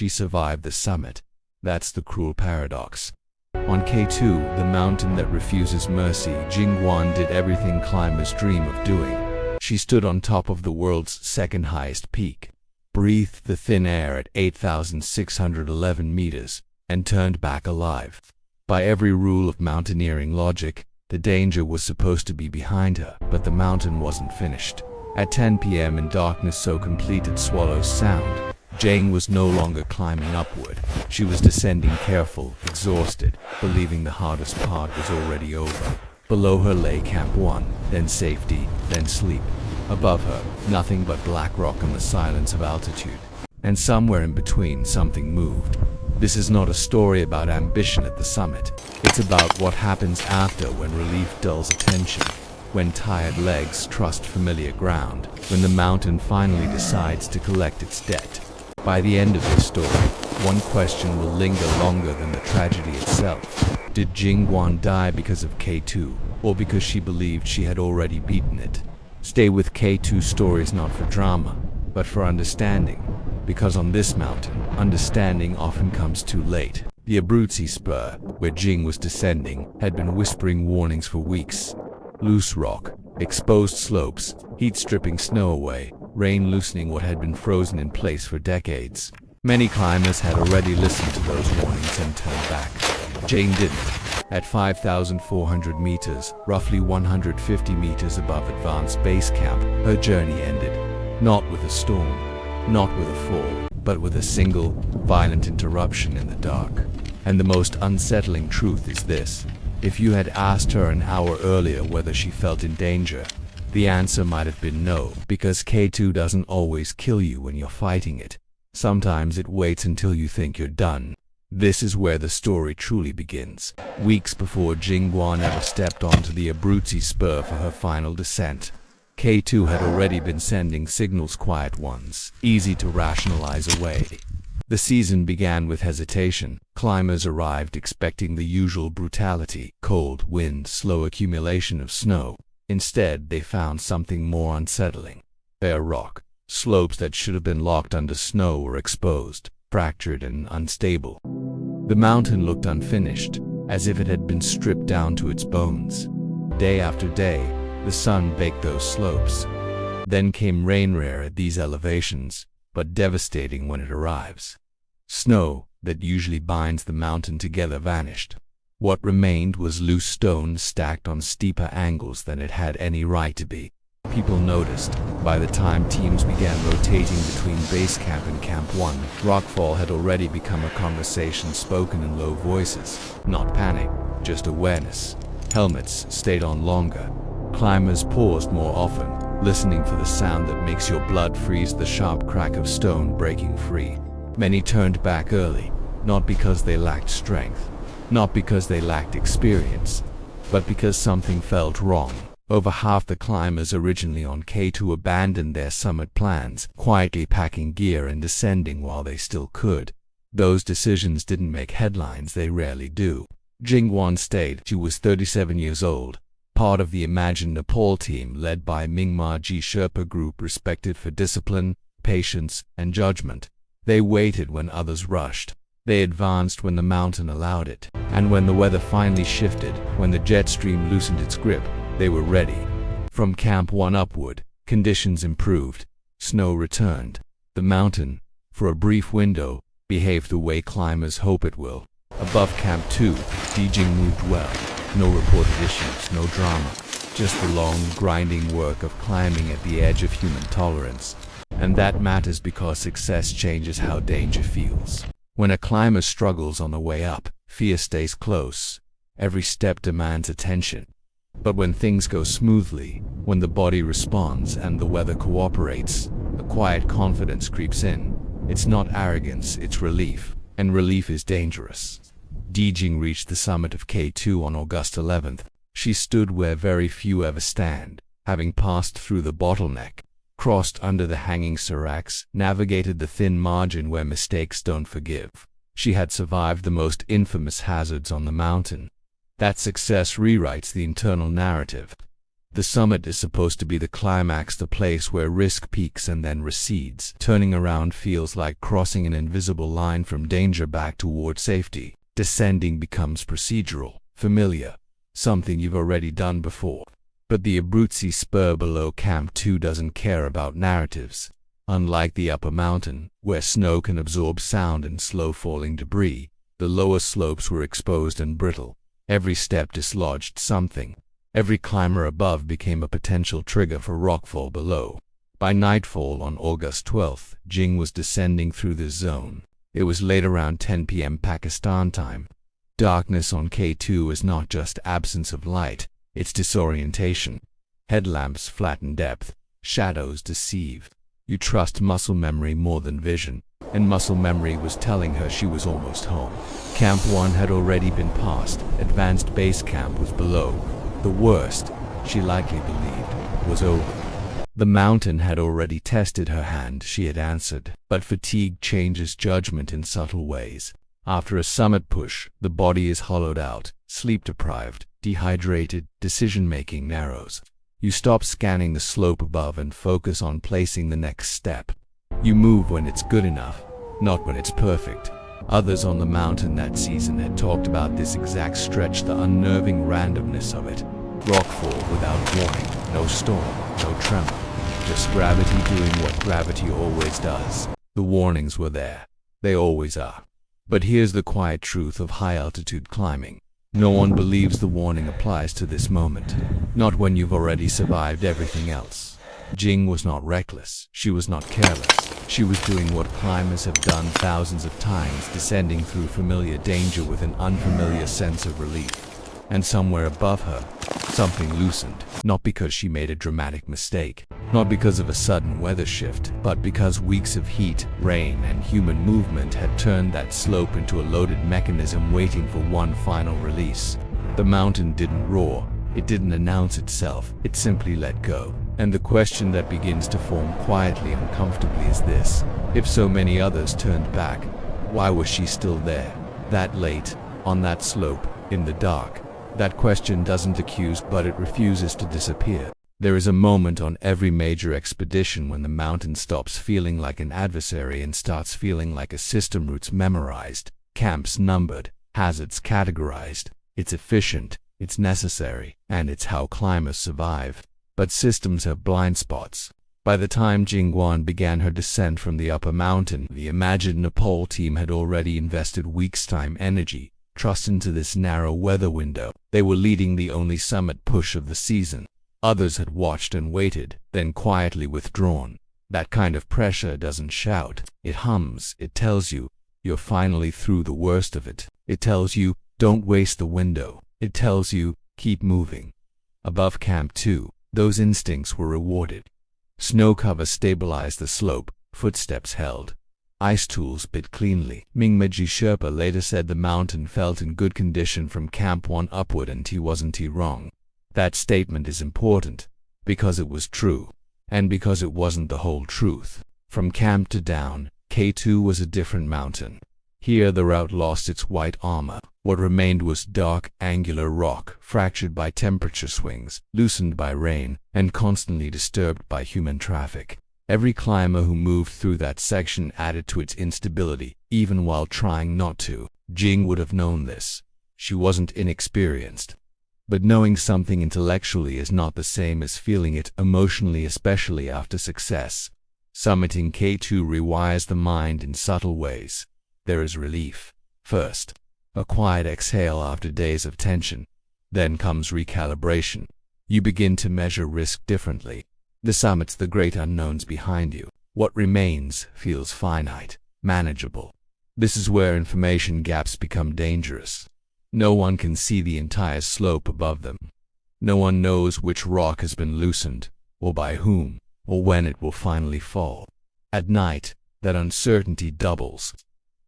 she survived the summit. That's the cruel paradox. On K2, the mountain that refuses mercy, Jing Guan did everything climbers dream of doing. She stood on top of the world's second highest peak, breathed the thin air at 8,611 meters, and turned back alive. By every rule of mountaineering logic, the danger was supposed to be behind her, but the mountain wasn't finished. At 10 p.m. in darkness so complete it swallows sound, Jing was no longer climbing upward. She was descending careful, exhausted, believing the hardest part was already over. Below her lay Camp 1, then safety, then sleep. Above her, nothing but black rock and the silence of altitude. And somewhere in between, something moved. This is not a story about ambition at the summit. It's about what happens after, when relief dulls attention, when tired legs trust familiar ground, when the mountain finally decides to collect its debt. By the end of this story, one question will linger longer than the tragedy itself. Did Jing Guan die because of K2, or because she believed she had already beaten it? Stay with K2 stories not for drama, but for understanding. Because on this mountain, understanding often comes too late. The Abruzzi Spur, where Jing was descending, had been whispering warnings for weeks. Loose rock, exposed slopes, heat stripping snow away, rain loosening what had been frozen in place for decades. Many climbers had already listened to those warnings and turned back. Jing didn't. At 5,400 meters, roughly 150 meters above advanced base camp, her journey ended. Not with a storm, not with a fall, but with a single, violent interruption in the dark. And the most unsettling truth is this. If you had asked her an hour earlier whether she felt in danger, the answer might have been no, because K2 doesn't always kill you when you're fighting it. Sometimes it waits until you think you're done. This is where the story truly begins. Weeks before Jing Guan ever stepped onto the Abruzzi Spur for her final descent, K2 had already been sending signals, quiet ones, easy to rationalize away. The season began with hesitation. Climbers arrived expecting the usual brutality, cold, wind, slow accumulation of snow. Instead, they found something more unsettling. Bare rock. Slopes that should have been locked under snow were exposed, fractured and unstable. The mountain looked unfinished, as if it had been stripped down to its bones. Day after day, the sun baked those slopes. Then came rain, rare at these elevations, but devastating when it arrives. Snow, that usually binds the mountain together, vanished. What remained was loose stone stacked on steeper angles than it had any right to be. People noticed. By the time teams began rotating between base camp and Camp 1, rockfall had already become a conversation spoken in low voices. Not panic, just awareness. Helmets stayed on longer. Climbers paused more often, listening for the sound that makes your blood freeze, the sharp crack of stone breaking free. Many turned back early, not because they lacked strength, not because they lacked experience, but because something felt wrong. Over half the climbers originally on K2 abandoned their summit plans, quietly packing gear and descending while they still could. Those decisions didn't make headlines, they rarely do. Jing Guan stayed. She was 37 years old, part of the imagined Nepal team led by Mingma Ji Sherpa group, respected for discipline, patience, and judgment. They waited when others rushed. They advanced when the mountain allowed it. And when the weather finally shifted, when the jet stream loosened its grip, they were ready. From Camp 1 upward, conditions improved. Snow returned. The mountain, for a brief window, behaved the way climbers hope it will. Above Camp 2, Jing moved well. No reported issues, no drama. Just the long, grinding work of climbing at the edge of human tolerance. And that matters because success changes how danger feels. When a climber struggles on the way up, fear stays close. Every step demands attention. But when things go smoothly, when the body responds and the weather cooperates, a quiet confidence creeps in. It's not arrogance, it's relief. And relief is dangerous. Jing reached the summit of K2 on August 11th. She stood where very few ever stand, having passed through the bottleneck, crossed under the hanging seracs, navigated the thin margin where mistakes don't forgive. She had survived the most infamous hazards on the mountain. That success rewrites the internal narrative. The summit is supposed to be the climax, the place where risk peaks and then recedes. Turning around feels like crossing an invisible line from danger back toward safety. Descending becomes procedural, familiar, something you've already done before. But the Abruzzi spur below Camp 2 doesn't care about narratives. Unlike the upper mountain, where snow can absorb sound and slow-falling debris, the lower slopes were exposed and brittle. Every step dislodged something. Every climber above became a potential trigger for rockfall below. By nightfall on August 12th, Jing was descending through this zone. It was late around 10 p.m. Pakistan time. Darkness on K2 is not just absence of light, it's disorientation. Headlamps flatten depth, shadows deceive. You trust muscle memory more than vision, and muscle memory was telling her she was almost home. Camp 1 had already been passed, advanced base camp was below. The worst, she likely believed, was over. The mountain had already tested her hand, she had answered, but fatigue changes judgment in subtle ways. After a summit push, the body is hollowed out, sleep-deprived, dehydrated, decision-making narrows. You stop scanning the slope above and focus on placing the next step. You move when it's good enough, not when it's perfect. Others on the mountain that season had talked about this exact stretch, the unnerving randomness of it. Rockfall without warning, no storm, no tremor, just gravity doing what gravity always does. The warnings were there. They always are. But here's the quiet truth of high-altitude climbing. No one believes the warning applies to this moment. Not when you've already survived everything else. Jing was not reckless. She was not careless. She was doing what climbers have done thousands of times, descending through familiar danger with an unfamiliar sense of relief. And somewhere above her, something loosened. Not because she made a dramatic mistake. Not because of a sudden weather shift, but because weeks of heat, rain, and human movement had turned that slope into a loaded mechanism waiting for one final release. The mountain didn't roar. It didn't announce itself. It simply let go. And the question that begins to form quietly and comfortably is this: if so many others turned back, why was she still there? That late, on that slope, in the dark. That question doesn't accuse, but it refuses to disappear. There is a moment on every major expedition when the mountain stops feeling like an adversary and starts feeling like a system, routes memorized, camps numbered, hazards categorized. It's efficient, it's necessary, and it's how climbers survive. But systems have blind spots. By the time Jing Guan began her descent from the upper mountain, the imagined Nepal team had already invested weeks' time, energy, trust into this narrow weather window. They were leading the only summit push of the season. Others had watched and waited, then quietly withdrawn. That kind of pressure doesn't shout. It hums. It tells you, you're finally through the worst of it. It tells you, don't waste the window. It tells you, keep moving. Above Camp 2, those instincts were rewarded. Snow cover stabilized the slope, footsteps held. Ice tools bit cleanly. Mingmeji Sherpa later said the mountain felt in good condition from Camp 1 upward, and he wasn't wrong. That statement is important, because it was true, and because it wasn't the whole truth. From Camp 2 down, K2 was a different mountain. Here the route lost its white armor. What remained was dark, angular rock, fractured by temperature swings, loosened by rain, and constantly disturbed by human traffic. Every climber who moved through that section added to its instability, even while trying not to. Jing would have known this. She wasn't inexperienced. But knowing something intellectually is not the same as feeling it emotionally, especially after success. Summiting K2 rewires the mind in subtle ways. There is relief. First, a quiet exhale after days of tension. Then comes recalibration. You begin to measure risk differently. The summit's the great unknowns behind you. What remains feels finite, manageable. This is where information gaps become dangerous. No one can see the entire slope above them. No one knows which rock has been loosened, or by whom, or when it will finally fall. At night, that uncertainty doubles.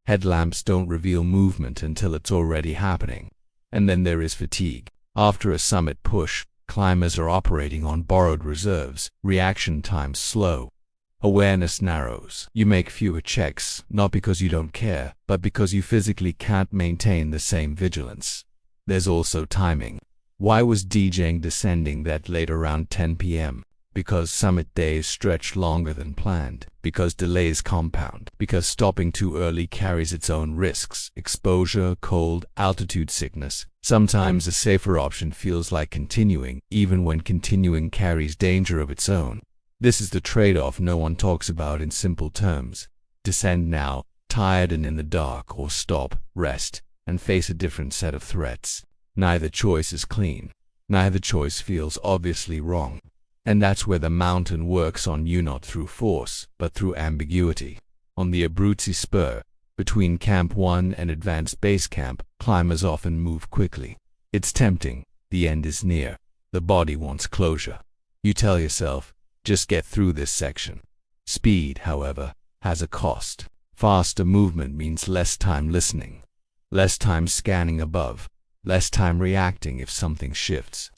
Headlamps don't reveal movement until it's already happening. And then there is fatigue. After a summit push, climbers are operating on borrowed reserves. Reaction times slow. Awareness narrows. You make fewer checks, not because you don't care, but because you physically can't maintain the same vigilance. There's also timing. Why was Jing descending that late around 10 p.m.? Because summit days stretch longer than planned, because delays compound, because stopping too early carries its own risks, exposure, cold, altitude sickness. Sometimes a safer option feels like continuing, even when continuing carries danger of its own. This is the trade-off no one talks about in simple terms. Descend now, tired and in the dark, or stop, rest, and face a different set of threats. Neither choice is clean. Neither choice feels obviously wrong. And that's where the mountain works on you, not through force, but through ambiguity. On the Abruzzi Spur, between Camp 1 and Advanced Base Camp, climbers often move quickly. It's tempting. The end is near. The body wants closure. You tell yourself, just get through this section. Speed, however, has a cost. Faster movement means less time listening, less time scanning above, less time reacting if something shifts.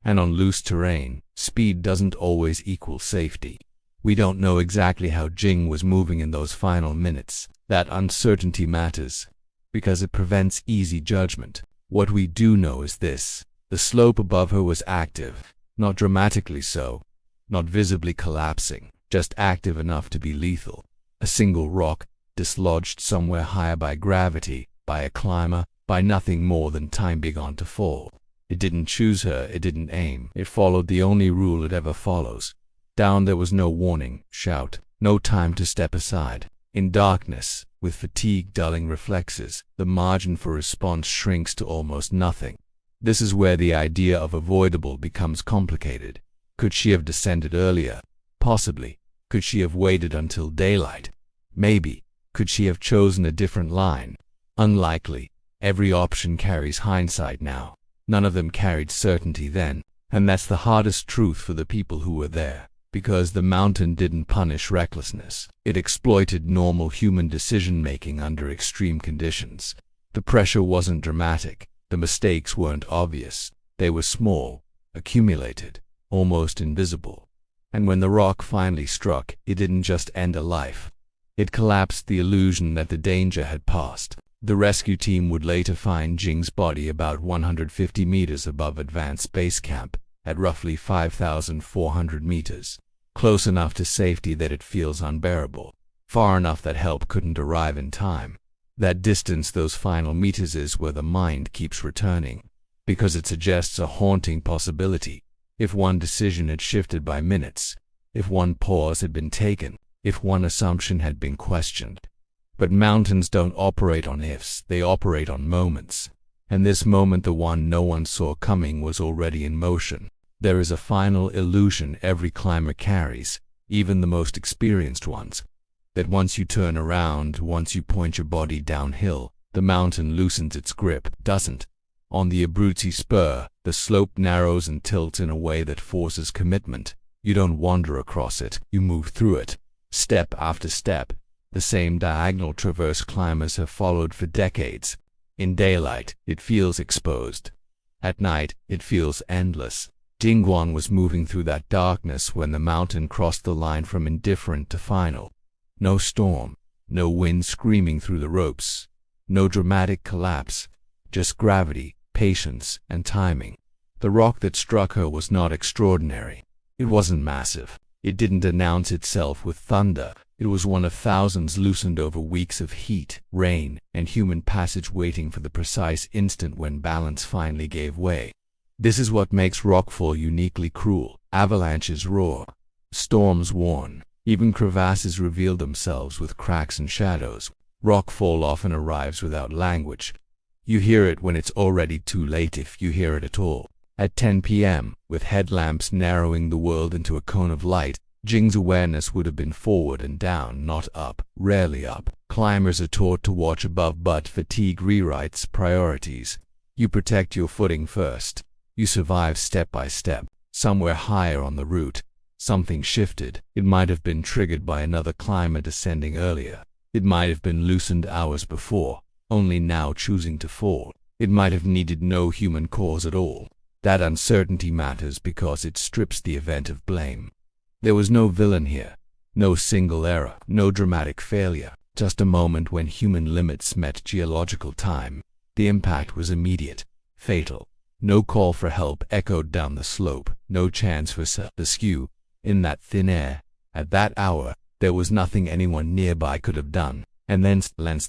And on loose terrain, speed doesn't always equal safety. We don't know exactly how Jing was moving in those final minutes. That uncertainty matters, because it prevents easy judgment. What we do know is this: the slope above her was active, not dramatically so, not visibly collapsing, just active enough to be lethal. A single rock, dislodged somewhere higher by gravity, by a climber, by nothing more than time begun to fall. It didn't choose her, it didn't aim. It followed the only rule it ever follows. Down there was no warning, shout, no time to step aside. In darkness, with fatigue dulling reflexes, the margin for response shrinks to almost nothing. This is where the idea of avoidable becomes complicated. Could she have descended earlier? Possibly. Could she have waited until daylight? Maybe. Could she have chosen a different line? Unlikely. Every option carries hindsight now. None of them carried certainty then, and that's the hardest truth for the people who were there. Because the mountain didn't punish recklessness. It exploited normal human decision-making under extreme conditions. The pressure wasn't dramatic. The mistakes weren't obvious. They were small, accumulated, almost invisible. And when the rock finally struck, it didn't just end a life. It collapsed the illusion that the danger had passed. The rescue team would later find Jing's body about 150 meters above Advanced Base Camp, at roughly 5,400 meters. Close enough to safety that it feels unbearable. Far enough that help couldn't arrive in time. That distance, those final meters, is where the mind keeps returning, because it suggests a haunting possibility. If one decision had shifted by minutes, if one pause had been taken, if one assumption had been questioned. But mountains don't operate on ifs, they operate on moments. And this moment, the one no one saw coming, was already in motion. There is a final illusion every climber carries, even the most experienced ones, that once you turn around, once you point your body downhill, the mountain loosens its grip. Doesn't. On the Abruzzi Spur, the slope narrows and tilts in a way that forces commitment. You don't wander across it, you move through it, step after step. The same diagonal traverse climbers have followed for decades. In daylight, it feels exposed. At night, it feels endless. Jing Guan was moving through that darkness when the mountain crossed the line from indifferent to final. No storm, no wind screaming through the ropes, no dramatic collapse, just gravity, patience, and timing. The rock that struck her was not extraordinary. It wasn't massive. It didn't announce itself with thunder. It was one of thousands loosened over weeks of heat, rain, and human passage, waiting for the precise instant when balance finally gave way. This is what makes rockfall uniquely cruel. Avalanches roar, storms warn, even crevasses reveal themselves with cracks and shadows. Rockfall often arrives without language. You hear it when it's already too late, if you hear it at all. At 10 p.m., with headlamps narrowing the world into a cone of light, Jing's awareness would have been forward and down, not up, rarely up. Climbers are taught to watch above, but fatigue rewrites priorities. You protect your footing first. You survive step by step. Somewhere higher on the route, something shifted. It might have been triggered by another climber descending earlier. It might have been loosened hours before, only now choosing to fall. It might have needed no human cause at all. That uncertainty matters because it strips the event of blame. There was no villain here, no single error, no dramatic failure, just a moment when human limits met geological time. The impact was immediate, fatal. No call for help echoed down the slope, no chance for rescue. In that thin air, at that hour, there was nothing anyone nearby could have done, and then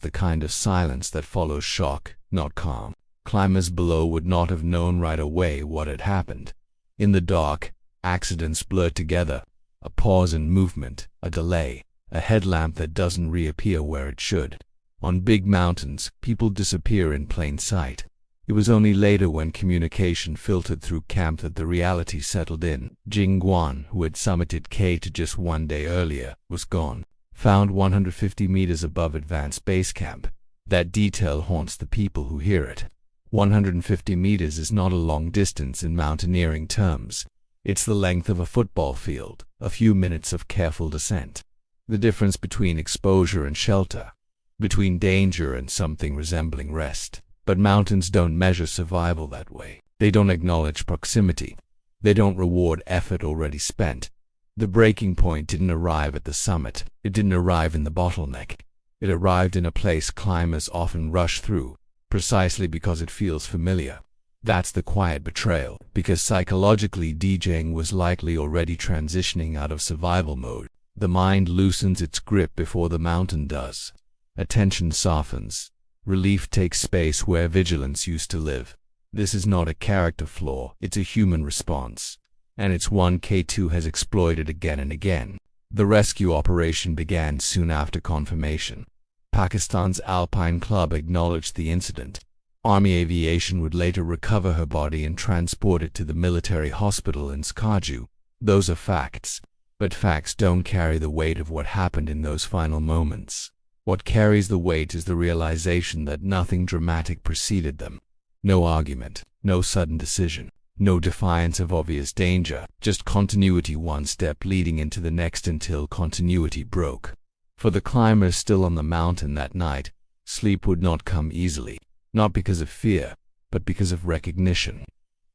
the kind of silence that follows shock, not calm. Climbers below would not have known right away what had happened. In the dark, accidents blurred together, a pause in movement, a delay, a headlamp that doesn't reappear where it should. On big mountains, people disappear in plain sight. It was only later when communication filtered through camp that the reality settled in. Jing Guan, who had summited K2 just one day earlier, was gone, found 150 meters above advanced base camp. That detail haunts the people who hear it. 150 meters is not a long distance in mountaineering terms. It's the length of a football field, a few minutes of careful descent. The difference between exposure and shelter, between danger and something resembling rest. But mountains don't measure survival that way. They don't acknowledge proximity. They don't reward effort already spent. The breaking point didn't arrive at the summit. It didn't arrive in the bottleneck. It arrived in a place climbers often rush through, precisely because it feels familiar. That's the quiet betrayal, because psychologically DJing was likely already transitioning out of survival mode. The mind loosens its grip before the mountain does. Attention softens. Relief takes space where vigilance used to live. This is not a character flaw, it's a human response. And it's one K2 has exploited again and again. The rescue operation began soon after confirmation. Pakistan's Alpine Club acknowledged the incident. Army Aviation would later recover her body and transport it to the military hospital in Skarju. Those are facts. But facts don't carry the weight of what happened in those final moments. What carries the weight is the realization that nothing dramatic preceded them. No argument, no sudden decision, no defiance of obvious danger, just continuity, one step leading into the next until continuity broke. For the climbers still on the mountain that night, sleep would not come easily, not because of fear, but because of recognition.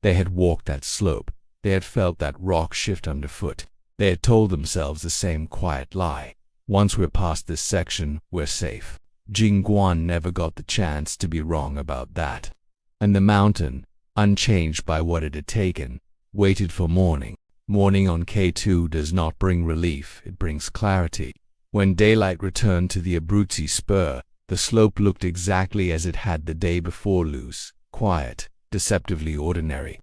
They had walked that slope, they had felt that rock shift underfoot, they had told themselves the same quiet lie. Once we're past this section, we're safe. Jing Guan never got the chance to be wrong about that. And the mountain, unchanged by what it had taken, waited for morning. Morning on K2 does not bring relief, it brings clarity. When daylight returned to the Abruzzi spur, the slope looked exactly as it had the day before, loose, quiet, deceptively ordinary.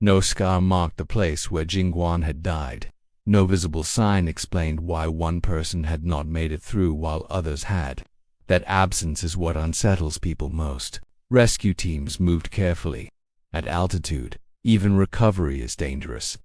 No scar marked the place where Jing Guan had died. No visible sign explained why one person had not made it through while others had. That absence is what unsettles people most. Rescue teams moved carefully. At altitude, even recovery is dangerous.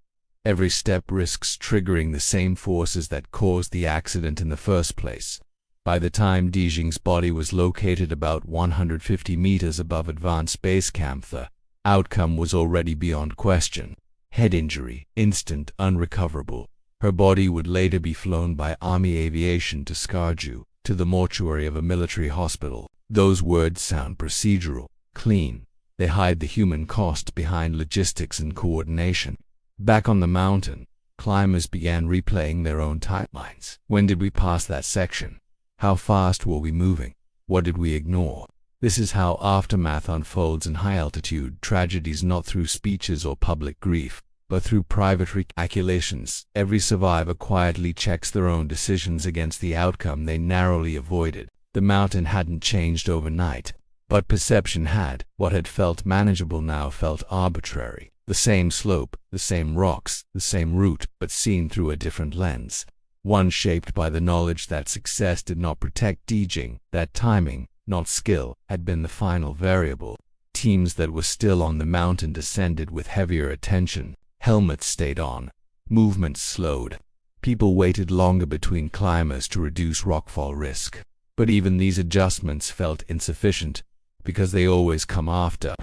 Every step risks triggering the same forces that caused the accident in the first place. By the time Dijing's body was located about 150 meters above advanced base camp, the outcome was already beyond question. Head injury, instant, unrecoverable. Her body would later be flown by Army Aviation to Skarju, to the mortuary of a military hospital. Those words sound procedural, clean. They hide the human cost behind logistics and coordination. Back on the mountain, climbers began replaying their own timelines. When did we pass that section? How fast were we moving? What did we ignore? This is how aftermath unfolds in high-altitude tragedies, not through speeches or public grief, but through private recalculations. Every survivor quietly checks their own decisions against the outcome they narrowly avoided. The mountain hadn't changed overnight, but perception had. What had felt manageable now felt arbitrary. The same slope, the same rocks, the same route, but seen through a different lens. One shaped by the knowledge that success did not protect Dijing, that timing, not skill, had been the final variable. Teams that were still on the mountain descended with heavier attention. Helmets stayed on. Movements slowed. People waited longer between climbers to reduce rockfall risk. But even these adjustments felt insufficient, because they always come after.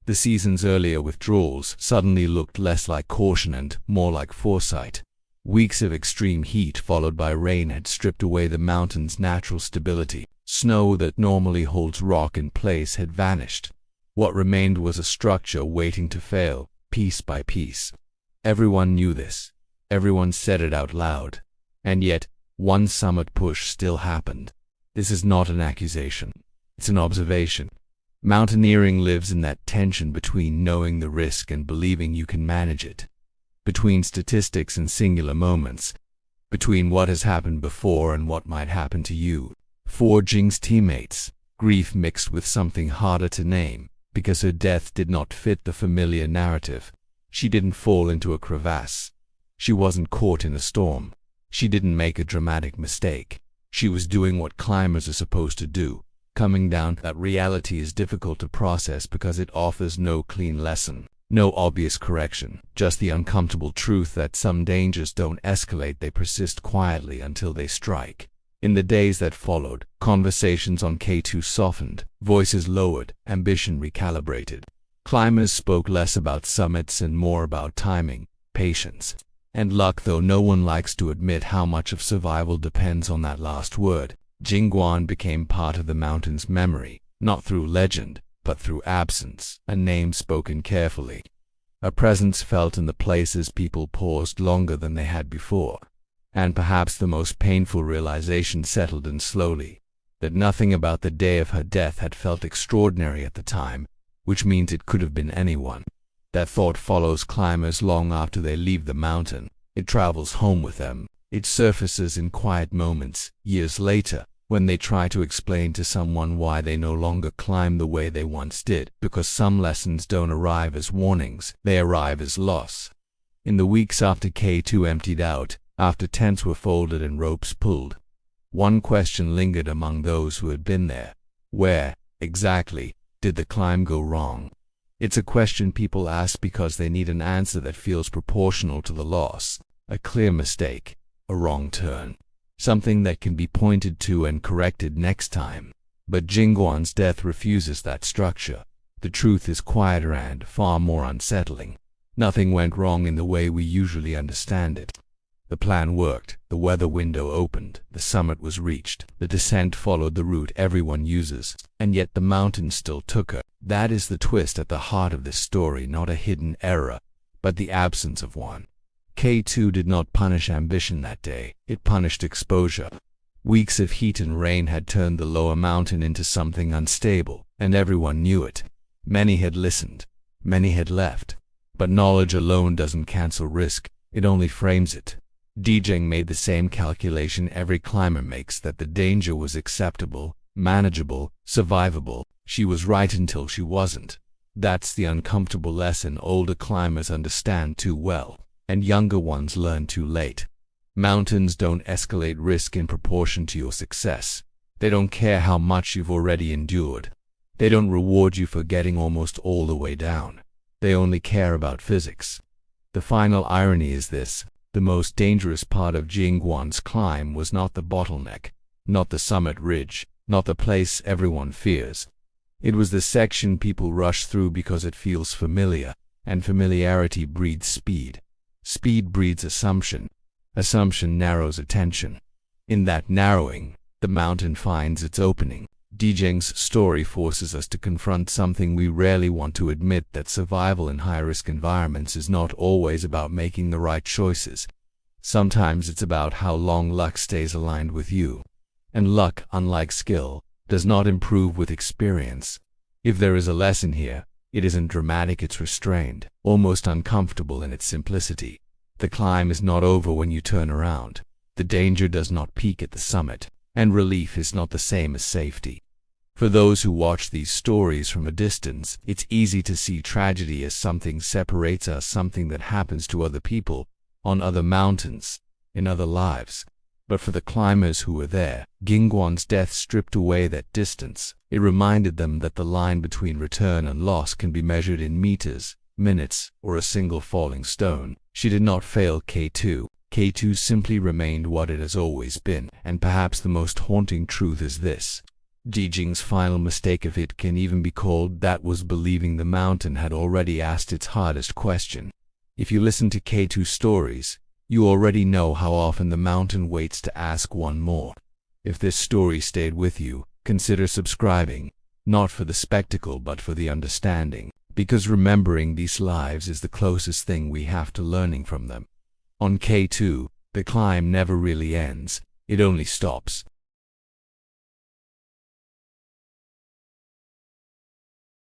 The season's earlier withdrawals suddenly looked less like caution and more like foresight. Weeks of extreme heat followed by rain had stripped away the mountain's natural stability. Snow that normally holds rock in place had vanished. What remained was a structure waiting to fail, piece by piece. Everyone knew this. Everyone said it out loud. And yet, one summit push still happened. This is not an accusation. It's an observation. Mountaineering lives in that tension between knowing the risk and believing you can manage it, between statistics and singular moments, between what has happened before and what might happen to you. For Jing's teammates, grief mixed with something harder to name, because her death did not fit the familiar narrative. She didn't fall into a crevasse. She wasn't caught in a storm. She didn't make a dramatic mistake. She was doing what climbers are supposed to do, coming down. That reality is difficult to process because it offers no clean lesson, no obvious correction, just the uncomfortable truth that some dangers don't escalate, they persist quietly until they strike. In the days that followed, conversations on K2 softened, voices lowered, ambition recalibrated. Climbers spoke less about summits and more about timing, patience, and luck, though no one likes to admit how much of survival depends on that last word. Jing Guan became part of the mountain's memory, not through legend, but through absence, a name spoken carefully, a presence felt in the places people paused longer than they had before. And perhaps the most painful realization settled in slowly, that nothing about the day of her death had felt extraordinary at the time, which means it could have been anyone. That thought follows climbers long after they leave the mountain. It travels home with them. It surfaces in quiet moments, years later, when they try to explain to someone why they no longer climb the way they once did, because some lessons don't arrive as warnings, they arrive as loss. In the weeks after K2 emptied out, after tents were folded and ropes pulled, one question lingered among those who had been there. Where, exactly, did the climb go wrong? It's a question people ask because they need an answer that feels proportional to the loss, a clear mistake, a wrong turn, something that can be pointed to and corrected next time. But Jing Guan's death refuses that structure. The truth is quieter and far more unsettling. Nothing went wrong in the way we usually understand it. The plan worked, the weather window opened, the summit was reached, the descent followed the route everyone uses, and yet the mountain still took her. That is the twist at the heart of this story, not a hidden error, but the absence of one. K2 did not punish ambition that day, it punished exposure. Weeks of heat and rain had turned the lower mountain into something unstable, and everyone knew it. Many had listened, many had left, but knowledge alone doesn't cancel risk, it only frames it. Jing made the same calculation every climber makes, that the danger was acceptable, manageable, survivable. She was right until she wasn't. That's the uncomfortable lesson older climbers understand too well, and younger ones learn too late. Mountains don't escalate risk in proportion to your success. They don't care how much you've already endured. They don't reward you for getting almost all the way down. They only care about physics. The final irony is this. The most dangerous part of Jing Guan's climb was not the bottleneck, not the summit ridge, not the place everyone fears. It was the section people rush through because it feels familiar, and familiarity breeds speed. Speed breeds assumption. Assumption narrows attention. In that narrowing, the mountain finds its opening. Jing's story forces us to confront something we rarely want to admit, that survival in high-risk environments is not always about making the right choices. Sometimes it's about how long luck stays aligned with you. And luck, unlike skill, does not improve with experience. If there is a lesson here, it isn't dramatic, it's restrained, almost uncomfortable in its simplicity. The climb is not over when you turn around. The danger does not peak at the summit, and relief is not the same as safety. For those who watch these stories from a distance, it's easy to see tragedy as something separates us, something that happens to other people, on other mountains, in other lives. But for the climbers who were there, Jing Guan's death stripped away that distance. It reminded them that the line between return and loss can be measured in meters, minutes, or a single falling stone. She did not fail K2. K2 simply remained what it has always been, and perhaps the most haunting truth is this. Jing's final mistake, if it can even be called that, was believing the mountain had already asked its hardest question. If you listen to K2 stories, you already know how often the mountain waits to ask one more. If this story stayed with you, consider subscribing, not for the spectacle but for the understanding, because remembering these lives is the closest thing we have to learning from them. On K2, the climb never really ends, it only stops.